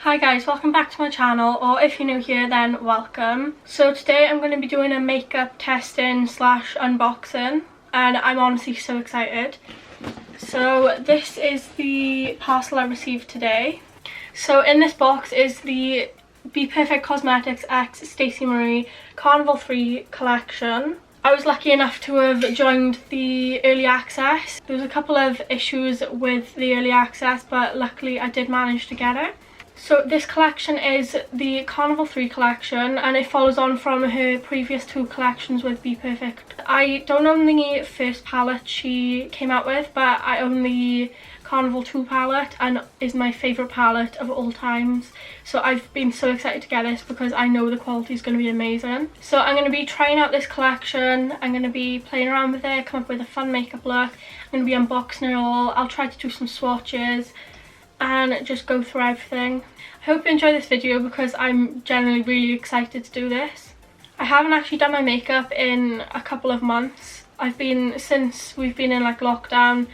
Hi guys, welcome back to my channel, or if you're new here then welcome. So today I'm going to be doing a makeup testing slash unboxing and I'm honestly so excited. So this is the parcel I received today. So in this box is the Bperfect Cosmetics X Stacey Marie Carnival 3 collection. I was lucky enough to have joined the early access. There was a couple of issues with the early access, but luckily I did manage to get it. So this collection is the Carnival 3 collection and it follows on from her previous 2 collections with Bperfect. I don't own the first palette she came out with, but I own the Carnival 2 palette and is my favourite palette of all times. So I've been so excited to get this because I know the quality is going to be amazing. So I'm going to be trying out this collection, I'm going to be playing around with it, come up with a fun makeup look, I'm going to be unboxing it all, I'll try to do some swatches and just go through everything. I hope you enjoy this video because I'm generally really excited to do this. I haven't actually done my makeup in a couple of months. Since we've been in like lockdown,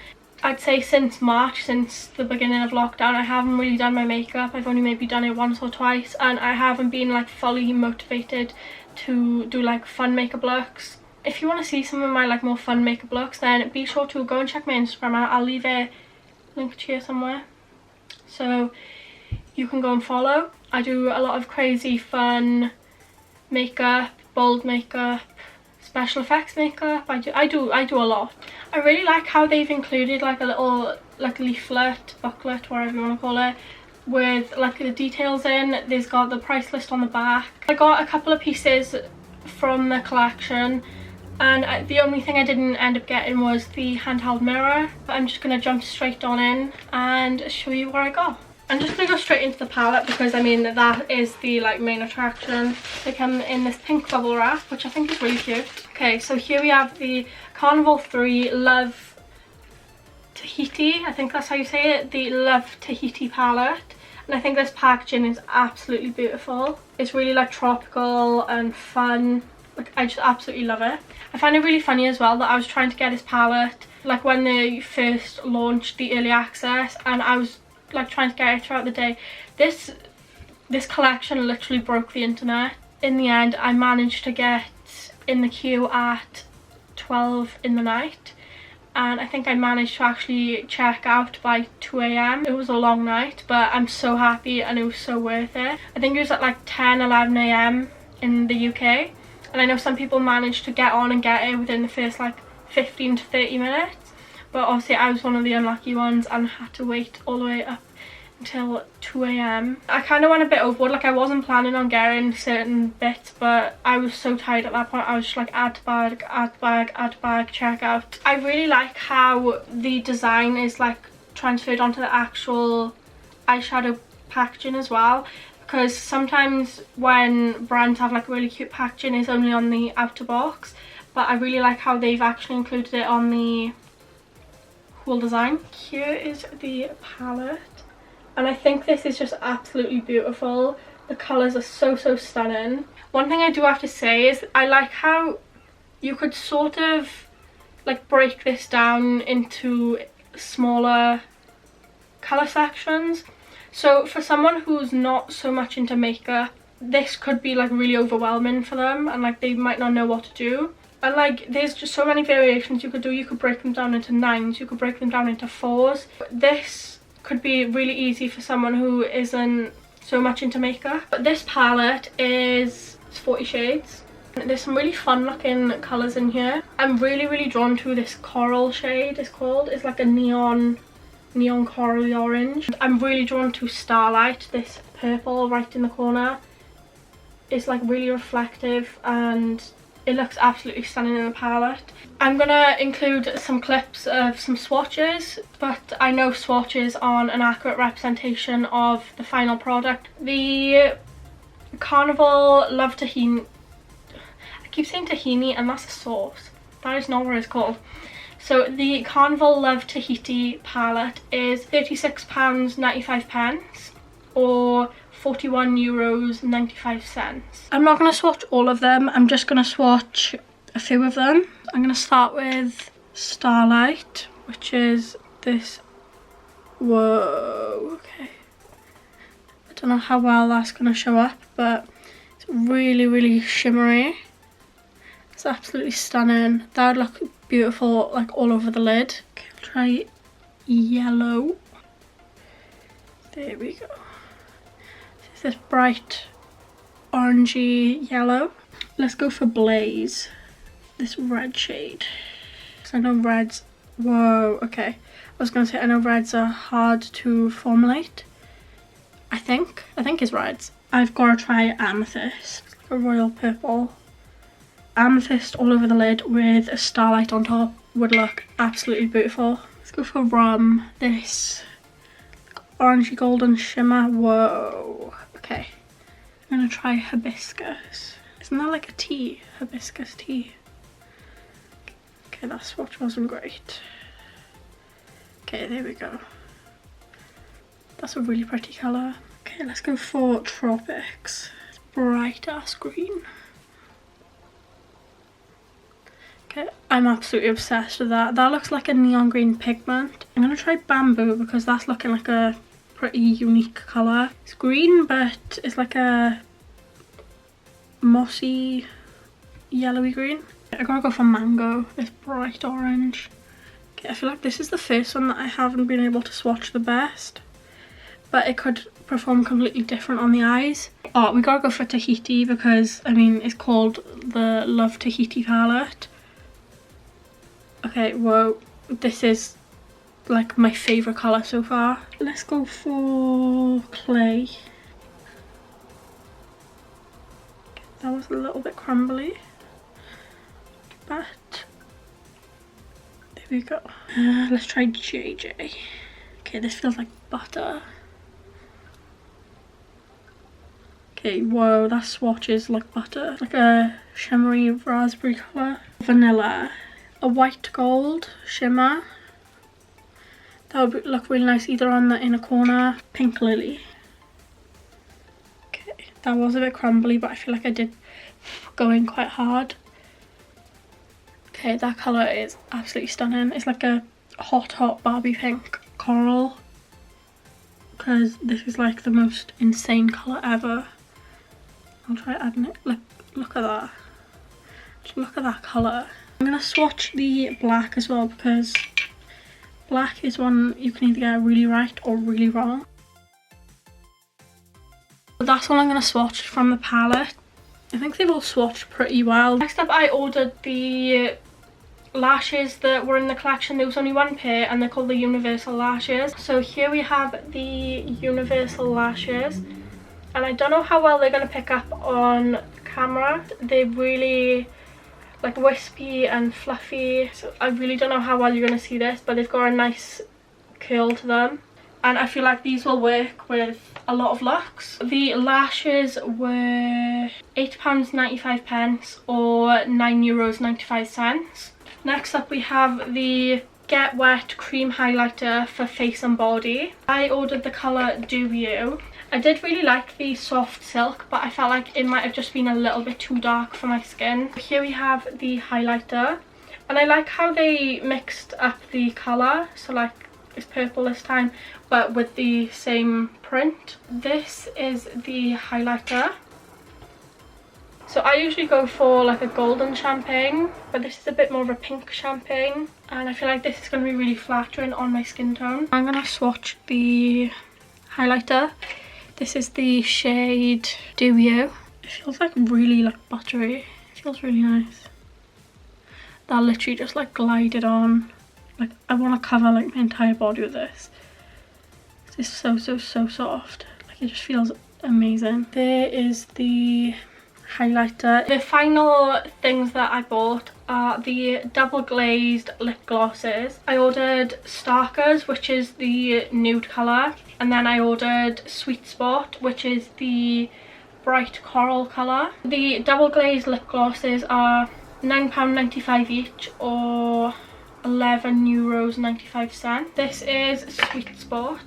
I'd say since March, since the beginning of lockdown, I haven't really done my makeup. I've only maybe done it once or twice and I haven't been like fully motivated to do like fun makeup looks. If you want to see some of my like more fun makeup looks, then be sure to go and check my Instagram out. I'll leave it linked here somewhere, so you can go and follow. I do a lot of crazy fun makeup, bold makeup, special effects makeup. I do a lot. I really like how they've included like a little like leaflet, booklet, whatever you want to call it, with like the details in. There's got the price list on the back. I got a couple of pieces from the collection and the only thing I didn't end up getting was the handheld mirror. But I'm just going to jump straight on in and show you what I got. I'm just going to go straight into the palette because I mean that is the like main attraction. They come in this pink bubble wrap, which I think is really cute. Okay, so here we have the Carnival 3 Love Tahiti, I think that's how you say it, the Love Tahiti palette. And I think this packaging is absolutely beautiful. It's really like tropical and fun. Like I just absolutely love it. I find it really funny as well that I was trying to get this palette like when they first launched the early access and I was like trying to get it throughout the day. This collection literally broke the internet. In the end I managed to get in the queue at 12 in the night and I think I managed to actually check out by 2 AM. It was a long night but I'm so happy and it was so worth it. I think it was at like 10-11 AM in the UK and I know some people managed to get on and get it within the first like 15 to 30 minutes. But obviously I was one of the unlucky ones and had to wait all the way up until 2 AM. I kind of went a bit overboard, like I wasn't planning on getting certain bits but I was so tired at that point. I was just like add to bag, add to bag, add to bag, check out. I really like how the design is like transferred onto the actual eyeshadow packaging as well, because sometimes when brands have like really cute packaging it's only on the outer box, but I really like how they've actually included it on the whole design. Here is the palette and I think this is just absolutely beautiful. The colours are so stunning. One thing I do have to say is I like how you could sort of like break this down into smaller colour sections. So for someone who's not so much into makeup, this could be like really overwhelming for them and like they might not know what to do. And like there's just so many variations you could do. You could break them down into 9s, you could break them down into 4s. This could be really easy for someone who isn't so much into makeup. But this palette is 40 shades. There's some really fun looking colours in here. I'm really drawn to this coral shade, it's called. It's like a neon corally orange. I'm really drawn to Starlight, this purple right in the corner. It's like really reflective and it looks absolutely stunning in the palette. I'm gonna include some clips of some swatches, but I know swatches aren't an accurate representation of the final product. The Carnival Love Tahiti, I keep saying tahini and that's a sauce. That is not what it's called. So the Carnival Love Tahiti palette is £36.95 or €41.95. I'm not going to swatch all of them, I'm just going to swatch a few of them. I'm going to start with Starlight, which is this. Whoa, okay. I don't know how well that's going to show up, but it's really shimmery. It's absolutely stunning. That would look beautiful like all over the lid. Okay, I'll try yellow. There we go. It's this bright orangey yellow. Let's go for Blaze, this red shade. So I know reds, whoa, okay. I was gonna say I know reds are hard to formulate. I think it's reds. I've got to try Amethyst. It's like a royal purple. Amethyst all over the lid with a starlight on top would look absolutely beautiful. Let's go for Rum, this orangey golden shimmer. Whoa, okay. I'm gonna try Hibiscus. Isn't that like a tea? Hibiscus tea. Okay, that swatch wasn't great. Okay, there we go. That's a really pretty colour. Okay, let's go for Tropics. It's bright ass green. Okay, I'm absolutely obsessed with that. That looks like a neon green pigment. I'm gonna try Bamboo because that's looking like a pretty unique colour. It's green, but it's like a mossy yellowy green. I'm gonna go for Mango, this bright orange. Okay, I feel like this is the first one that I haven't been able to swatch the best, but it could perform completely different on the eyes. Oh, we gotta go for Tahiti because, I mean, it's called the Love Tahiti palette. Okay, whoa, this is like my favourite colour so far. Let's go for Clay. That was a little bit crumbly, but there we go. Let's try JJ. Okay, this feels like butter. Okay, whoa, that swatches like butter. Like a shimmery raspberry colour. Vanilla. A white gold shimmer. That would look really nice either on the inner corner. Pink Lily. Okay, that was a bit crumbly, but I feel like I did go in quite hard. Okay, that colour is absolutely stunning. It's like a hot Barbie pink coral. Because this is like the most insane colour ever. I'll try adding it. Look at that. Just look at that colour. I'm going to swatch the black as well because black is one you can either get really right or really wrong. But that's all I'm going to swatch from the palette. I think they've all swatched pretty well. Next up, I ordered the lashes that were in the collection. There was only one pair and they're called the Universal lashes. So here we have the Universal lashes, and I don't know how well they're going to pick up on camera. They're really like wispy and fluffy, so I really don't know how well you're going to see this, but they've got a nice curl to them, and I feel like these will work with a lot of looks. The lashes were £8.95 or €9.95. Next up we have the Get Wet Cream Highlighter for face and body. I ordered the colour Do You. I did really like the soft silk, but I felt like it might have just been a little bit too dark for my skin. Here we have the highlighter, and I like how they mixed up the colour, so like it's purple this time but with the same print. This is the highlighter. So I usually go for like a golden champagne, but this is a bit more of a pink champagne, and I feel like this is going to be really flattering on my skin tone. I'm going to swatch the highlighter. This is the shade Do You. It feels like really like buttery. It feels really nice. That literally just like glided on. Like I want to cover like my entire body with this. It's so soft. Like it just feels amazing. There is the highlighter. The final things that I bought are the double glazed lip glosses. I ordered Starkers, which is the nude colour, and then I ordered Sweet Spot, which is the bright coral colour. The double glazed lip glosses are £9.95 each or €11.95. This is Sweet Spot.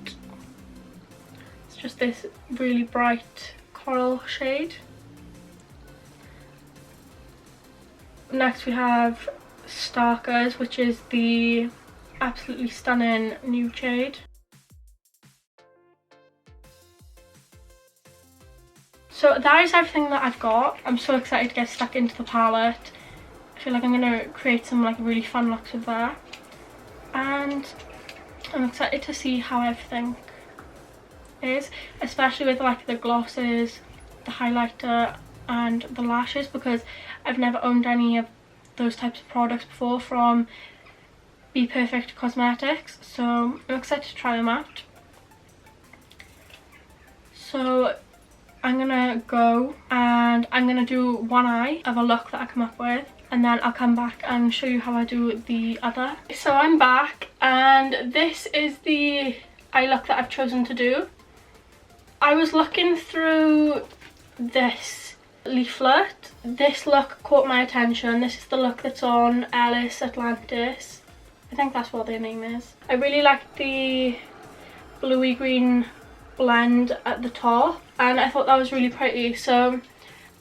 It's just this really bright coral shade. Next we have Starkers, which is the absolutely stunning nude shade. So that is everything that I've got. I'm so excited to get stuck into the palette. I feel like I'm going to create some like really fun looks with that. And I'm excited to see how everything is, especially with like the glosses, the highlighter and the lashes, because I've never owned any of those types of products before from Bperfect Cosmetics, so I'm excited to try them out. So I'm gonna go and I'm gonna do one eye of a look that I come up with, and then I'll come back and show you how I do the other. So I'm back and this is the eye look that I've chosen to do. I was looking through this leaflet. This look caught my attention. This is the look that's on Ellis Atlantis. I think that's what their name is. I really like the bluey green blend at the top and I thought that was really pretty, so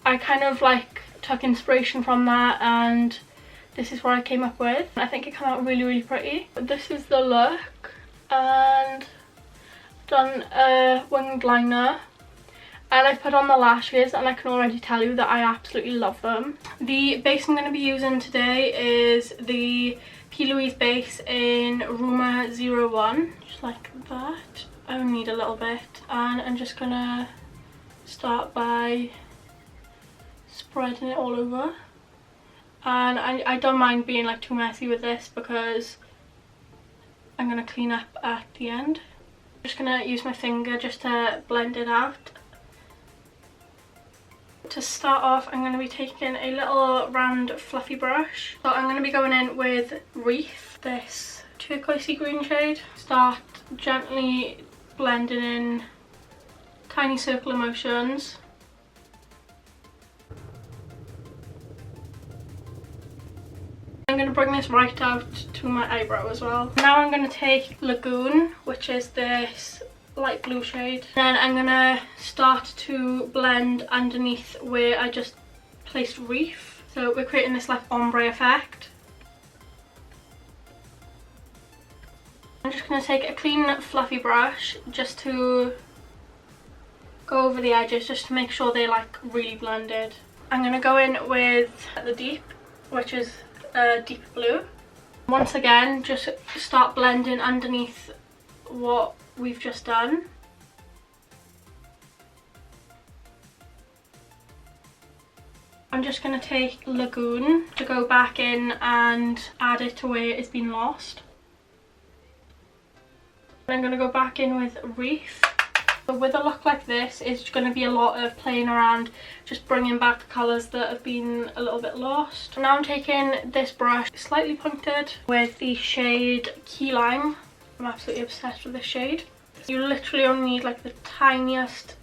I kind of like took inspiration from that and this is what I came up with. I think it came out really pretty. This is the look, and I've done a winged liner and I've put on the lashes and I can already tell you that I absolutely love them. The base I'm going to be using today is the P. Louise base in Rumor 01, just like that. I only need a little bit and I'm just going to start by spreading it all over. And I don't mind being like too messy with this because I'm going to clean up at the end. I'm just going to use my finger just to blend it out. To start off, I'm going to be taking a little round fluffy brush. So I'm going to be going in with Reef, this turquoisey green shade. Start gently blending in tiny circular motions. I'm going to bring this right out to my eyebrow as well. Now I'm going to take Lagoon, which is this light blue shade. Then I'm going to start to blend underneath where I just placed Reef. So we're creating this like ombre effect. I'm just going to take a clean fluffy brush just to go over the edges, just to make sure they're like really blended. I'm going to go in with the Deep, which is a deep blue. Once again, just start blending underneath what we've just done. I'm just going to take Lagoon to go back in and add it to where it's been lost. I'm going to go back in with Reef. With a look like this, it's going to be a lot of playing around, just bringing back the colours that have been a little bit lost. Now I'm taking this brush, slightly pointed, with the shade Key Lime. I'm absolutely obsessed with this shade. You literally only need like the tiniest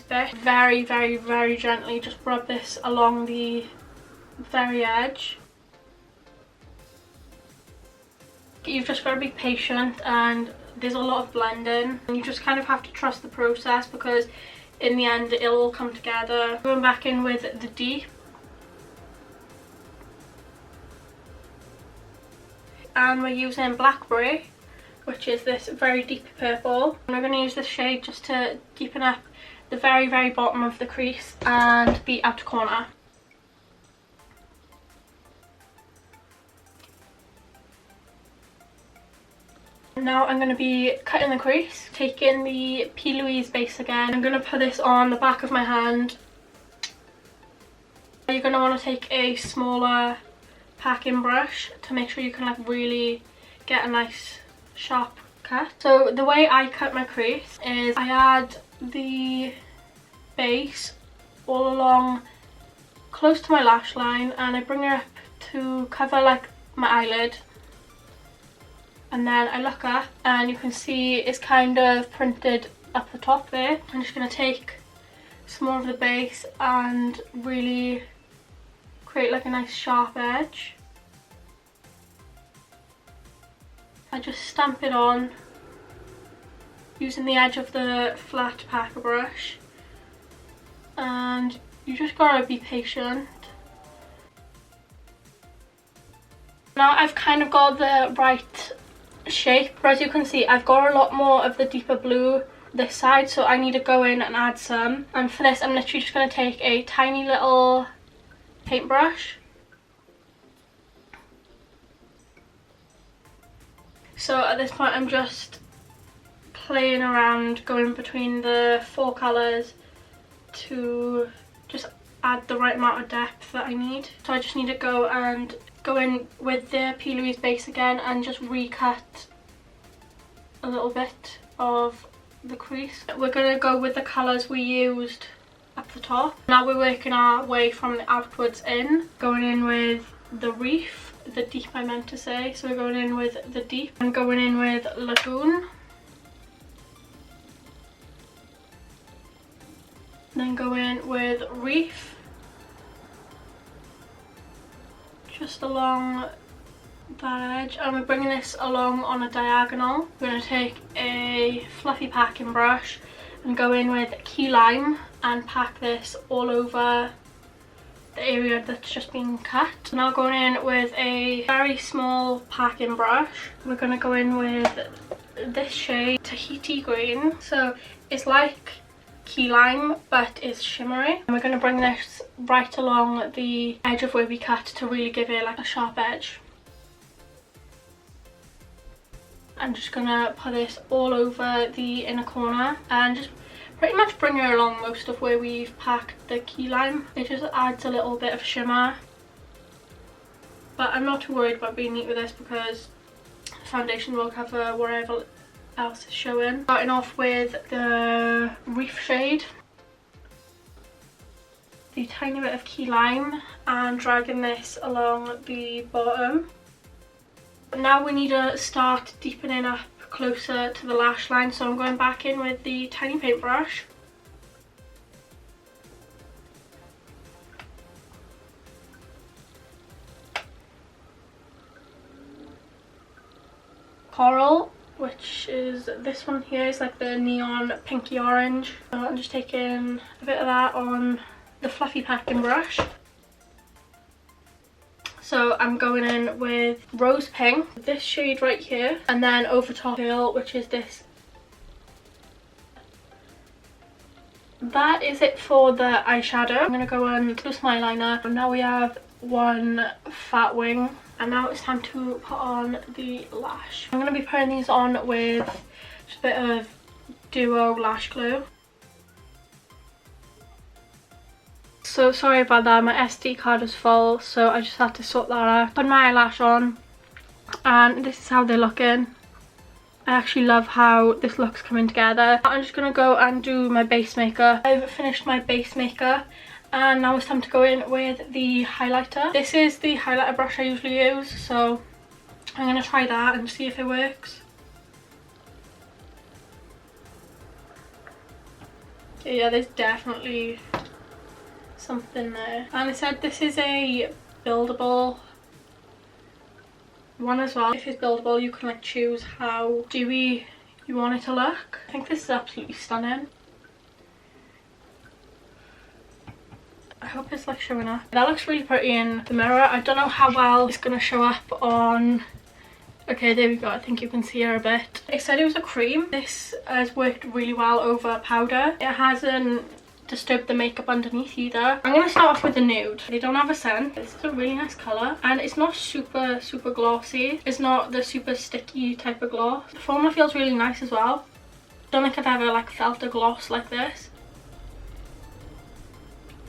bit. Very gently just rub this along the very edge. You've just got to be patient and there's a lot of blending. You just kind of have to trust the process because in the end it'll all come together. Going back in with the Deep. And we're using Blackberry, which is this very deep purple. And we're going to use this shade just to deepen up the very bottom of the crease and the outer corner. Now I'm going to be cutting the crease, taking the P. Louise base again. I'm going to put this on the back of my hand. You're going to want to take a smaller packing brush to make sure you can like really get a nice sharp cut. So the way I cut my crease is I add the base all along close to my lash line and I bring it up to cover like my eyelid. And then I look up and you can see it's kind of printed up the top there. I'm just going to take some more of the base and really create like a nice sharp edge. I just stamp it on using the edge of the flat packer brush, and you just gotta be patient. Now I've kind of got the right shape, but as you can see I've got a lot more of the deeper blue this side, so I need to go in and add some. And for this I'm literally just going to take a tiny little paintbrush. So at this point I'm just playing around, going between the 4 colours to just add the right amount of depth that I need. So I just need to go in with the P. Louise base again and just recut a little bit of the crease. We're going to go with the colours we used up the top. Now we're working our way from the outwards in, going in with the reef, the deep I meant to say. So we're going in with the deep and going in with lagoon. Then go in with reef. Just along that edge, and we're bringing this along on a diagonal. We're going to take a fluffy packing brush and go in with key lime and pack this all over the area that's just been cut. So now going in with a very small packing brush, we're going to go in with this shade, Tahiti green. So it's like key lime but it's shimmery, and we're going to bring this right along the edge of where we cut to really give it like a sharp edge. I'm just going to put this all over the inner corner and just pretty much bring it along most of where we've packed the key lime. It just adds a little bit of shimmer, but I'm not too worried about being neat with this because the foundation will cover wherever else is showing. Starting off with the reef shade, the tiny bit of key lime, and dragging this along the bottom. Now we need to start deepening up closer to the lash line, so I'm going back in with the tiny paintbrush. Coral, which is this one here, is like the neon pinky orange. So I'm just taking a bit of that on the fluffy packing brush. So I'm going in with rose pink, this shade right here, and then over top Pearl, which is this. That is it for the eyeshadow. I'm going to go and close my eyeliner. And now we have one fat wing, and now it's time to put on the lash. I'm going to be putting these on with just a bit of Duo lash glue. So sorry about that, my SD card is full, so I just had to sort that out. Put my eyelash on, and this is how they're looking. I actually love how this looks coming together. I'm just going to go and do my base makeup. I've finished my base makeup, and now it's time to go in with the highlighter. This is the highlighter brush I usually use, so I'm going to try that and see if it works. Yeah, there's definitely something there. And it said this is a buildable one as well. If it's buildable, you can like choose how dewy you want it to look. I think this is absolutely stunning. I hope it's like showing up. That looks really pretty in the mirror. I don't know how well it's gonna show up on. Okay, there we go. I think you can see her a bit. It said it was a cream. This has worked really well over powder. It hasn't disturb the makeup underneath either. I'm going to start off with the nude. They don't have a scent. This is a really nice colour, and it's not super glossy. It's not the super sticky type of gloss. The foamer feels really nice as well. Don't think I've ever like felt a gloss like this.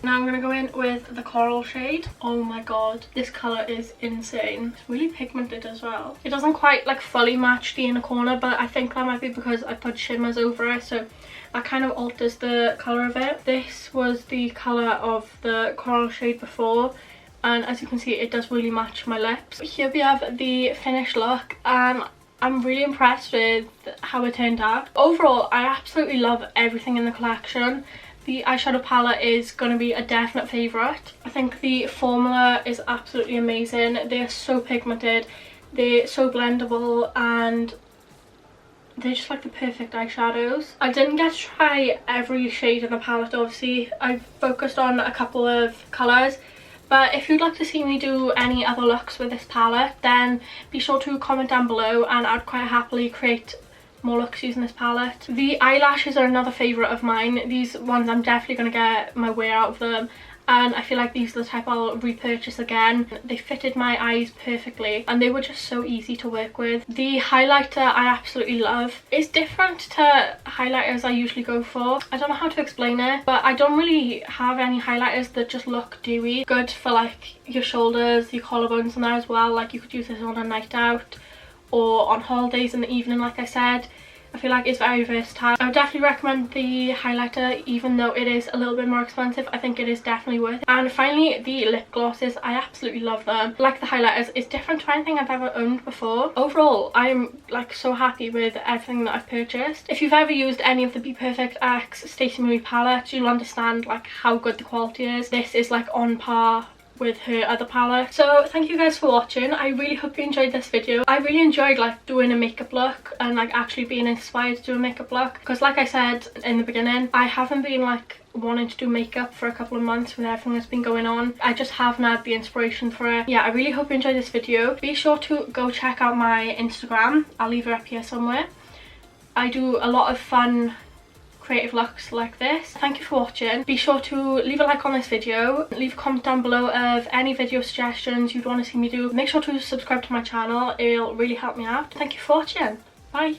Now I'm going to go in with the coral shade. Oh my god, this colour is insane. It's really pigmented as well. It doesn't quite like fully match the inner corner, but I think that might be because I put shimmers over it, so that kind of alters the colour of it. This was the colour of the coral shade before, and as you can see it does really match my lips. Here we have the finished look, and I'm really impressed with how it turned out. Overall, I absolutely love everything in the collection. The eyeshadow palette is going to be a definite favourite. I think the formula is absolutely amazing. They are so pigmented. They're so blendable and they're just like the perfect eyeshadows. I didn't get to try every shade in the palette, obviously. I focused on a couple of colours. But if you'd like to see me do any other looks with this palette, then be sure to comment down below and I'd quite happily create more looks using this palette. The eyelashes are another favourite of mine. These ones I'm definitely going to get my way out of them. And I feel like these are the type I'll repurchase again. They fitted my eyes perfectly and they were just so easy to work with. The highlighter I absolutely love. It's different to highlighters I usually go for. I don't know how to explain it, but I don't really have any highlighters that just look dewy. Good for like your shoulders, your collarbones and that as well. Like you could use this on a night out or on holidays in the evening, like I said. I feel like it's very versatile. I would definitely recommend the highlighter, even though it is a little bit more expensive. I think it is definitely worth it. And finally, the lip glosses. I absolutely love them. Like the highlighters, it's different to anything I've ever owned before. Overall, I'm like so happy with everything that I've purchased. If you've ever used any of the Bperfect X Stacey Marie palettes, you'll understand like how good the quality is. This is like on par with her other palette. So thank you guys for watching. I really hope you enjoyed this video. I really enjoyed like doing a makeup look and like actually being inspired to do a makeup look, because like I said in the beginning, I haven't been like wanting to do makeup for a couple of months with everything that's been going on. I just haven't had the inspiration for it. Yeah, I really hope you enjoyed this video. Be sure to go check out my Instagram. I'll leave it up here somewhere. I do a lot of fun creative looks like this. Thank you for watching. Be sure to leave a like on this video, leave a comment down below of any video suggestions you'd want to see me do. Make sure to subscribe to my channel, it'll really help me out. Thank you for watching. Bye.